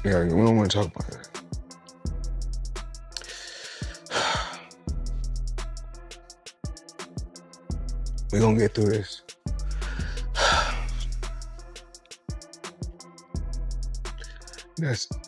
Yeah, we don't want to talk about that. We're gonna get through this.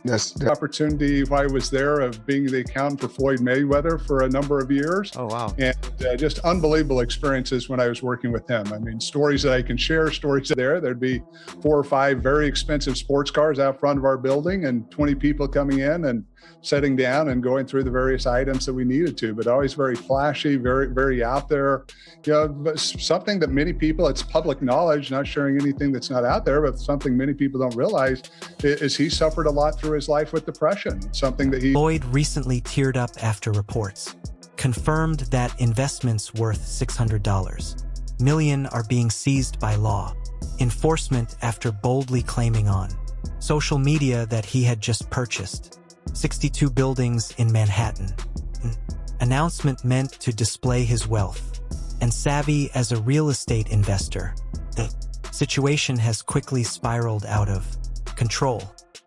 That's the opportunity while I was there of being the accountant for Floyd Mayweather for a number of years. Oh, wow. And just unbelievable experiences when I was working with him. I mean, stories that I can share, stories there. There'd be 4 or 5 very expensive sports cars out front of our building and 20 people coming in and sitting down and going through the various items that we needed to, but always very flashy, very, very out there. You know, but something that many people, it's public knowledge, not sharing anything that's not out there, but something many people don't realize is he suffered a lot through his life with depression. Something that Floyd recently teared up after reports confirmed that investments worth $600 million are being seized by law enforcement after boldly claiming on social media that he had just purchased 62 buildings in Manhattan. An announcement meant to display his wealth and savvy as a real estate investor. The situation has quickly spiraled out of control.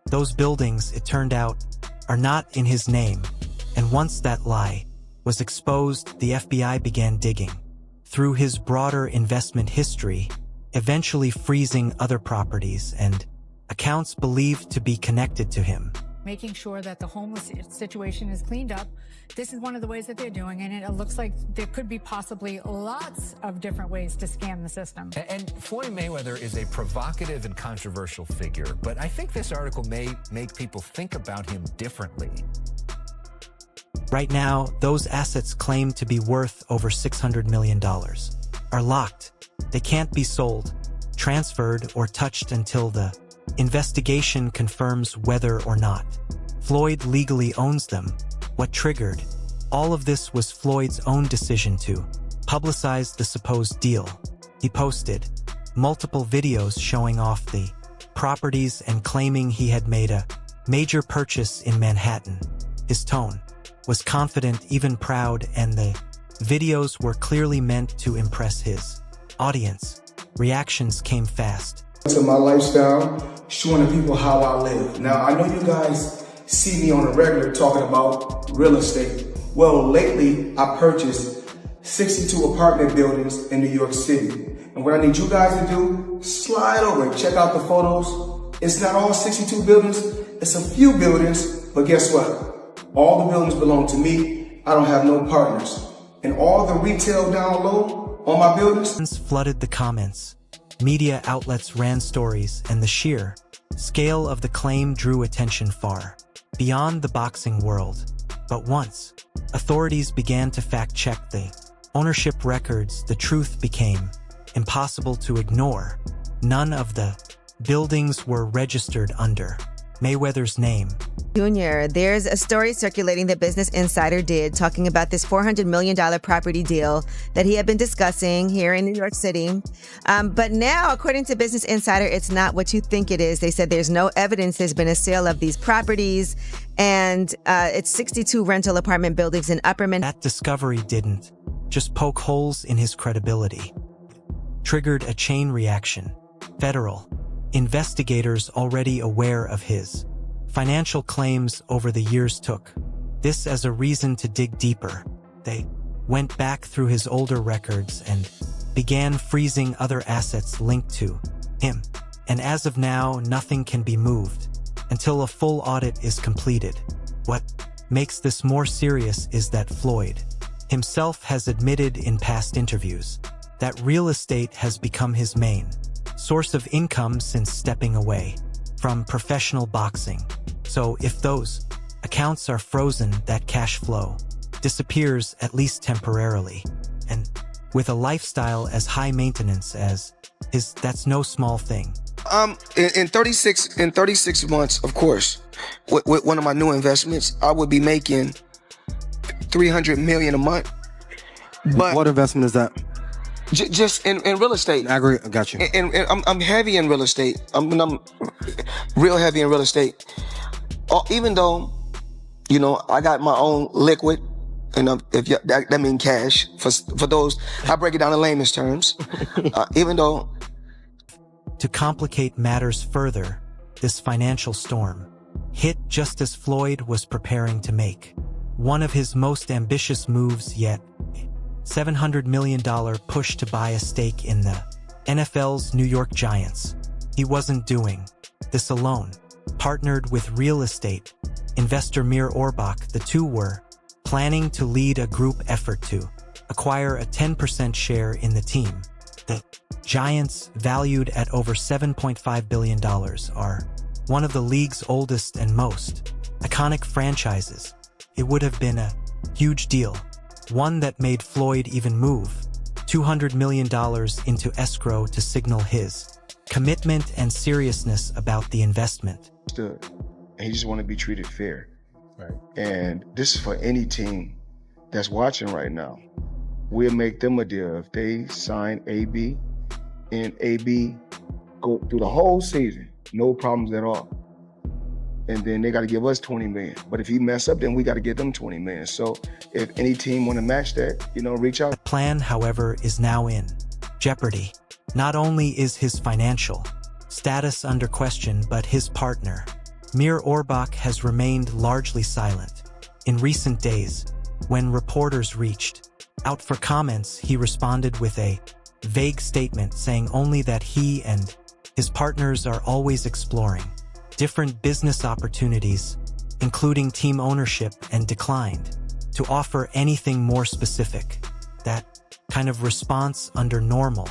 Those buildings, it turned out, are not in his name, and once that lie was exposed, the FBI began digging through his broader investment history, eventually freezing other properties and accounts believed to be connected to him. Making sure that the homeless situation is cleaned up. This is one of the ways that they're doing, and it looks like there could be possibly lots of different ways to scam the system. And Floyd Mayweather is a provocative and controversial figure, but I think this article may make people think about him differently. Right now, those assets claimed to be worth over $600 million are locked. They can't be sold, transferred, or touched until the investigation confirms whether or not Floyd legally owns them. What triggered all of this was Floyd's own decision to publicize the supposed deal. He posted multiple videos showing off the properties and claiming he had made a major purchase in Manhattan. His tone was confident, even proud, and the videos were clearly meant to impress his audience. Reactions came fast. To my lifestyle, showing the people how I live. Now, I know you guys see me on a regular talking about real estate. Well, lately, I purchased 62 apartment buildings in New York City. And what I need you guys to do, slide over and check out the photos. It's not all 62 buildings, it's a few buildings, but guess what? All the buildings belong to me. I don't have no partners. And all the retail down low on my buildings flooded the comments. Media outlets ran stories, and the sheer scale of the claim drew attention far beyond the boxing world. But once authorities began to fact-check the ownership records, the truth became impossible to ignore. None of the buildings were registered under Mayweather's name. Junior, there's a story circulating that Business Insider did talking about this $400 million property deal that he had been discussing here in New York City. But now, according to Business Insider, it's not what you think it is. They said there's no evidence there's been a sale of these properties, and it's 62 rental apartment buildings in Upper Manhattan. That discovery didn't just poke holes in his credibility. Triggered a chain reaction. Federal investigators, already aware of his financial claims over the years, took this as a reason to dig deeper. They went back through his older records and began freezing other assets linked to him. And as of now, nothing can be moved until a full audit is completed. What makes this more serious is that Floyd himself has admitted in past interviews that real estate has become his main source of income since stepping away from professional boxing. So if those accounts are frozen, that cash flow disappears, at least temporarily. And with a lifestyle as high maintenance as his, that's no small thing. In 36 months, of course, with one of my new investments, I would be making $300 million a month. But What investment is that? Just in real estate. I agree. I got you. And I'm heavy in real estate. I'm real heavy in real estate. Even though, you know, I got my own liquid, and that means cash. For those, I break it down in layman's terms. Even though. To complicate matters further, this financial storm hit just as Floyd was preparing to make one of his most ambitious moves yet, $700 million push to buy a stake in the NFL's New York Giants. He wasn't doing this alone. Partnered with real estate investor Mir Orbach, the two were planning to lead a group effort to acquire a 10% share in the team. The Giants, valued at over $7.5 billion, are one of the league's oldest and most iconic franchises. It would have been a huge deal, one that made Floyd even move $200 million into escrow to signal his commitment and seriousness about the investment. And he just want to be treated fair. Right. And this is for any team that's watching right now. We'll make them a deal. If they sign AB and AB go through the whole season, no problems at all. And then they got to give us 20 million. But if he mess up, then we got to give them 20 million. So if any team want to match that, reach out. The plan, however, is now in jeopardy. Not only is his financial status under question, but his partner, Mir Orbach, has remained largely silent. In recent days, when reporters reached out for comments, he responded with a vague statement saying only that he and his partners are always exploring different business opportunities, including team ownership, and declined to offer anything more specific. That kind of response under normal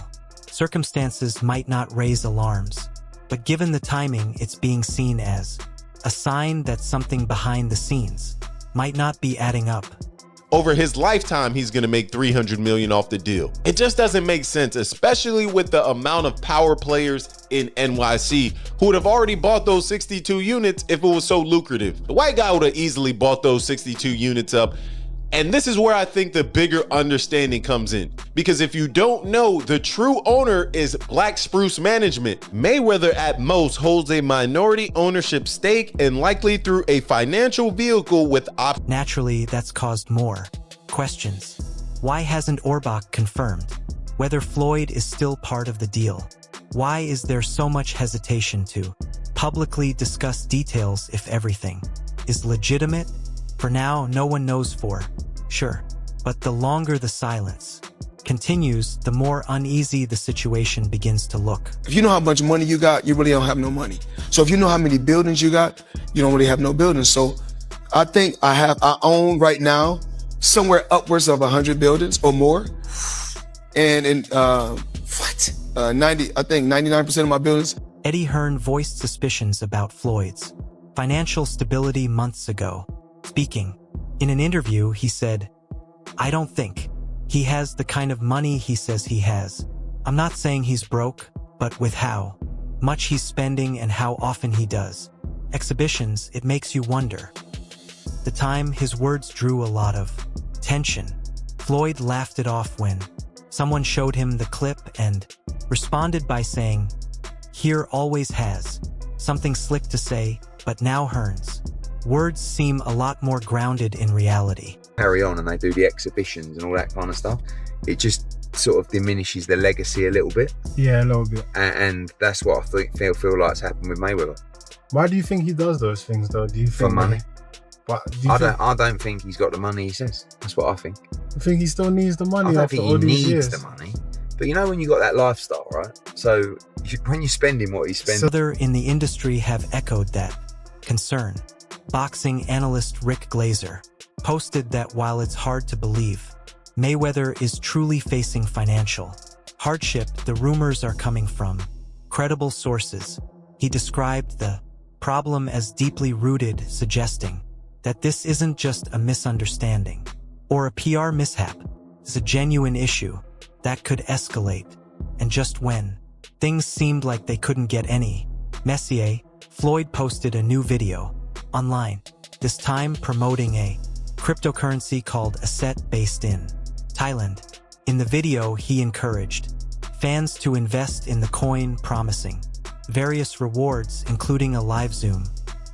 circumstances might not raise alarms, but given the timing, it's being seen as a sign that something behind the scenes might not be adding up. Over his lifetime, he's going to make $300 million off the deal. It just doesn't make sense, especially with the amount of power players in NYC who would have already bought those 62 units if it was so lucrative. The white guy would have easily bought those 62 units up. And this is where I think the bigger understanding comes in. Because if you don't know, the true owner is Black Spruce Management. Mayweather at most holds a minority ownership stake and likely through a financial vehicle with options. Naturally, that's caused more questions. Why hasn't Orbach confirmed whether Floyd is still part of the deal? Why is there so much hesitation to publicly discuss details if everything is legitimate? For now, no one knows for sure, but the longer the silence continues, the more uneasy the situation begins to look. If you know how much money you got, you really don't have no money. So if you know how many buildings you got, you don't really have no buildings. So I think I own right now somewhere upwards of 100 buildings or more. And in 99% of my buildings. Eddie Hearn voiced suspicions about Floyd's financial stability months ago. Speaking in an interview, he said, "I don't think he has the kind of money he says he has. I'm not saying he's broke, but with how much he's spending and how often he does exhibitions, it makes you wonder." At the time, his words drew a lot of tension. Floyd laughed it off when someone showed him the clip and responded by saying, "Here always has something slick to say," but now Hearn's words seem a lot more grounded in reality. Carry on and they do the exhibitions and all that kind of stuff. It just sort of diminishes the legacy a little bit. Yeah, a little bit. And that's what I feel like's happened with Mayweather. Why do you think he does those things though? Do you think for money? I don't think he's got the money he says. That's what I think. I think he still needs the money. I don't after think all he these needs years. the money. But you know when you got that lifestyle, right? So when you're spending what he's spending. Others in the industry have echoed that concern. Boxing analyst Rick Glazer posted that while it's hard to believe Mayweather is truly facing financial hardship, the rumors are coming from credible sources. He described the problem as deeply rooted, suggesting that this isn't just a misunderstanding or a PR mishap. It's a genuine issue that could escalate. And just when things seemed like they couldn't get any messier, Floyd posted a new video online, this time promoting a cryptocurrency called Asset based in Thailand. In the video, he encouraged fans to invest in the coin, promising various rewards, including a live Zoom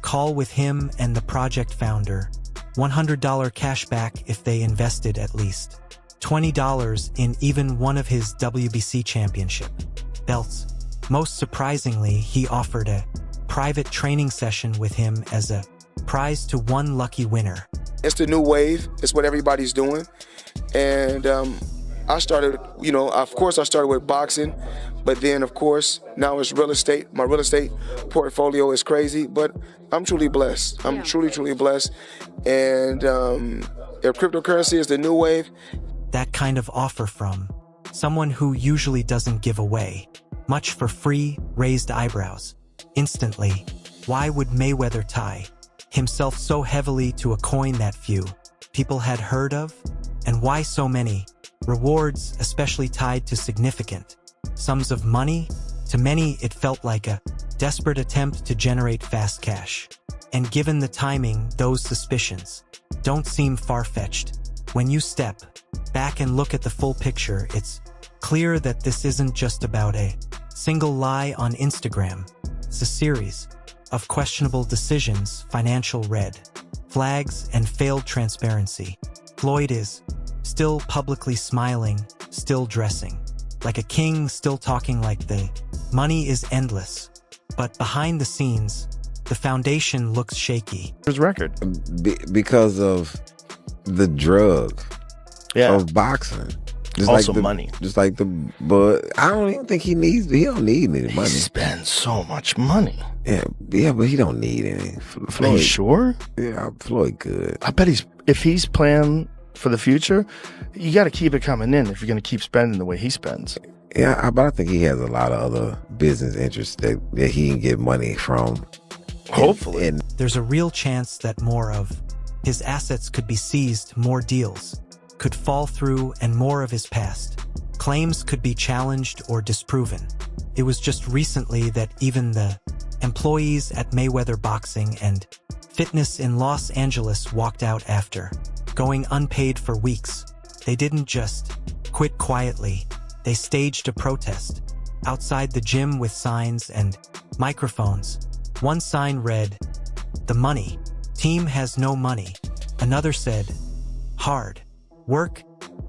call with him and the project founder, $100 cash back if they invested at least $20 in even one of his WBC championship belts. Most surprisingly, he offered a private training session with him as a prize to one lucky winner. It's the new wave. It's what everybody's doing. And I started, of course I started with boxing, but then of course now it's real estate. My real estate portfolio is crazy, but I'm truly blessed. I'm truly blessed. And if cryptocurrency is the new wave. That kind of offer from someone who usually doesn't give away much for free raised eyebrows. Instantly, why would Mayweather tie himself so heavily to a coin that few people had heard of? And why so many rewards, especially tied to significant sums of money? To many, it felt like a desperate attempt to generate fast cash. And given the timing, those suspicions don't seem far-fetched. When you step back and look at the full picture, it's clear that this isn't just about a single lie on Instagram. It's a series of questionable decisions, financial red flags, and failed transparency. Floyd is still publicly smiling, still dressing like a king, still talking like the money is endless. But behind the scenes, the foundation looks shaky. His record. Because of the drug of boxing. Just also like money. Just like but I don't even think he don't need any money. He spends so much money. Yeah, but he don't need any. Floyd, are you sure? Yeah, Floyd good. I bet if he's playing for the future, you got to keep it coming in if you're going to keep spending the way he spends. Yeah, but I think he has a lot of other business interests that he can get money from. Hopefully. There's a real chance that more of his assets could be seized, more deals could fall through, and more of his past claims could be challenged or disproven. It was just recently that even the employees at Mayweather Boxing and Fitness in Los Angeles walked out after going unpaid for weeks. They didn't just quit quietly. They staged a protest outside the gym with signs and microphones. One sign read, "The money team has no money." Another said, "Hard work,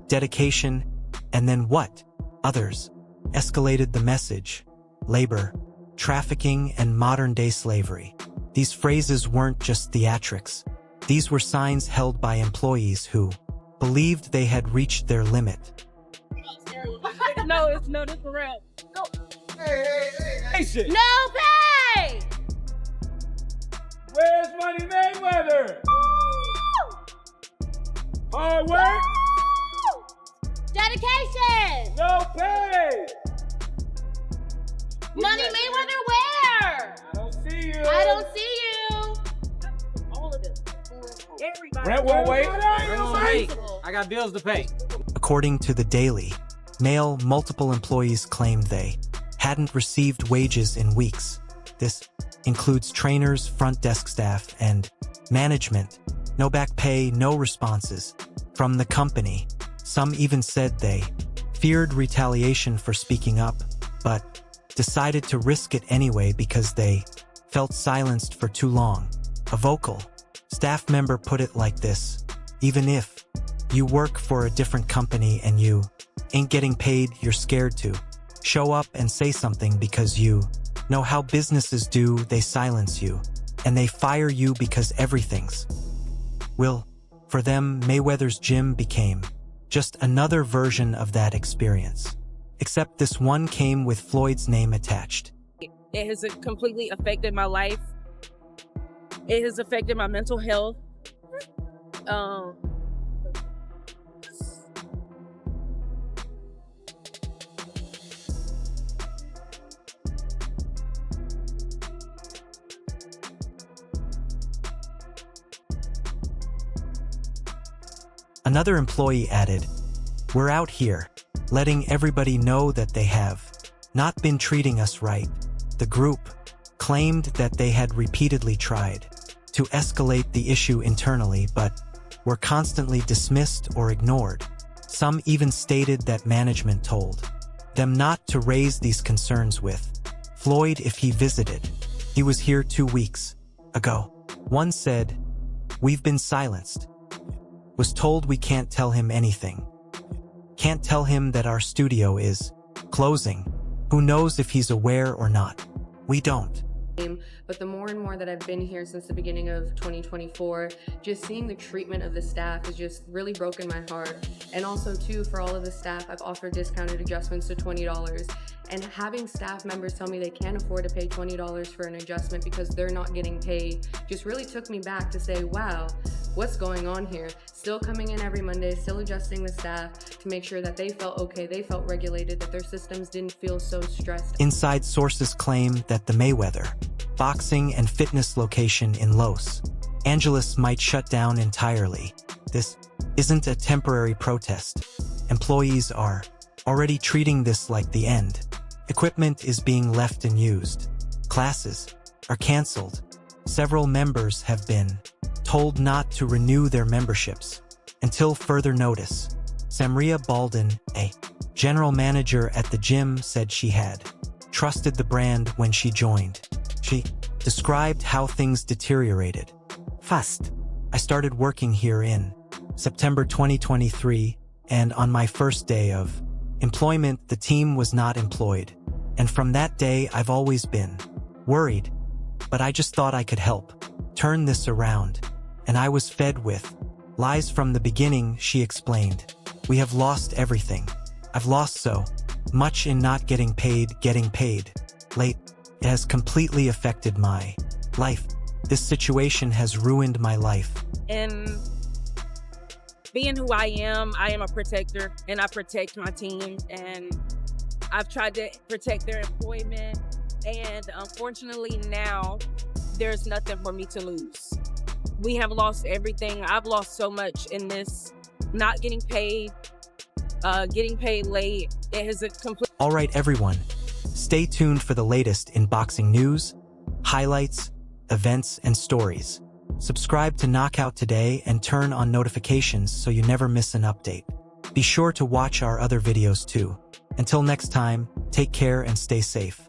dedication, and then what?" Others escalated the message: labor, trafficking, and modern-day slavery. These phrases weren't just theatrics. These were signs held by employees who believed they had reached their limit. No, this is for real. No. Hey. No pay! Where's Money Mayweather? Hard work? Dedication! No pay! Money Mayweather where? I don't see you. I don't see you. All of it. Everybody. Rent won't wait. I got bills to pay. According to the Daily Mail, multiple employees claimed they hadn't received wages in weeks. This includes trainers, front desk staff, and management. No back pay, no responses from the company. Some even said they feared retaliation for speaking up, but decided to risk it anyway because they felt silenced for too long. A vocal staff member put it like this: even if you work for a different company and you ain't getting paid, you're scared to show up and say something because you know how businesses do. They silence you and they fire you because everything's will. For them, Mayweather's gym became just another version of that experience. Except this one came with Floyd's name attached. It has completely affected my life. It has affected my mental health. Another employee added, "We're out here, letting everybody know that they have not been treating us right." The group claimed that they had repeatedly tried to escalate the issue internally, but were constantly dismissed or ignored. Some even stated that management told them not to raise these concerns with Floyd if he visited. He was here 2 weeks ago. One said, "We've been silenced. Was told we can't tell him anything. Can't tell him that our studio is closing. Who knows if he's aware or not. We don't But the more and more that I've been here since the beginning of 2024, just seeing the treatment of the staff has just really broken my heart. And also too, for all of the staff, I've offered discounted adjustments to $20. And having staff members tell me they can't afford to pay $20 for an adjustment because they're not getting paid just really took me back to say, wow, what's going on here? Still coming in every Monday, still adjusting the staff to make sure that they felt okay, they felt regulated, that their systems didn't feel so stressed. Inside sources claim that the Mayweather boxing and fitness location in Los Angeles might shut down entirely. This isn't a temporary protest. Employees are already treating this like the end. Equipment is being left unused. Classes are canceled. Several members have been told not to renew their memberships until further notice. Samria Baldwin, a general manager at the gym, said she had trusted the brand when she joined. She described how things deteriorated. Fast. I started working here in September 2023, and on my first day of employment, the team was not employed. And from that day, I've always been worried. But I just thought I could help turn this around. And I was fed with lies from the beginning, she explained. We have lost everything. I've lost so much in not getting paid late. It has completely affected my life. This situation has ruined my life. And being who I am a protector, and I protect my team, and I've tried to protect their employment, and unfortunately now there's nothing for me to lose. We have lost everything. I've lost so much in this, not getting paid late. It has a complete... All right, everyone, stay tuned for the latest in boxing news, highlights, events, and stories. Subscribe to Knockout today and turn on notifications so you never miss an update. Be sure to watch our other videos too. Until next time, take care and stay safe.